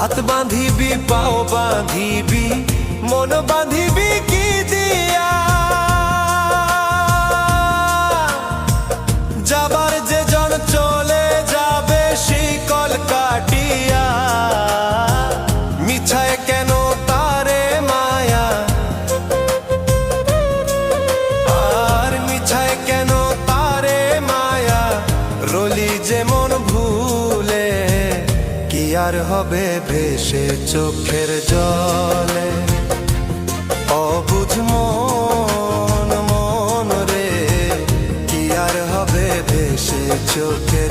হাত বাঁধিবি পাও বাঁধিবি মন বাঁধিবি কি দিয়া যাবার যে জন চলে যাবে শিকল কাটিয়া মিছায় কেন তারে মায়া আর মিছায় কেন তারে মায়া রলি যেমন ভুলে কি আর হবে ভেসে চোখের জলে অবুঝ মন মন রে কি আর হবে ভেসে চোখের